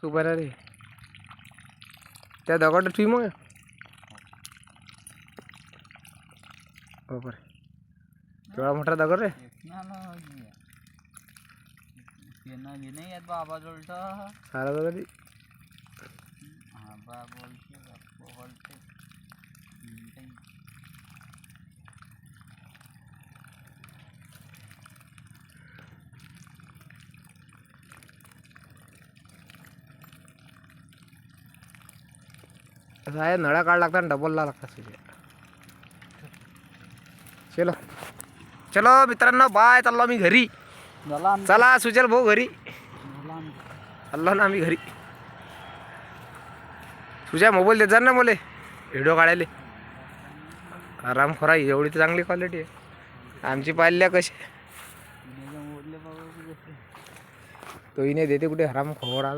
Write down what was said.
तू बरा रे त्या दगड ठेवी मग बरोबर केवढा मोठा दगड रे बाबा जोलट सारा दगड असं आहे नळा काढ लागतात डबल ला लागतात चलो चलो मित्रांनो बाय चाललो मी घरी चला सुचल भाऊ घरी चाललो ना आम्ही घरी तुझ्या मोबाईल देत जा ना मला व्हिडिओ काढायला आराम खरा एवढी तर चांगली क्वालिटी आहे आमची पाहिल्या कशी तो हिने देते कुठे हराम खोडा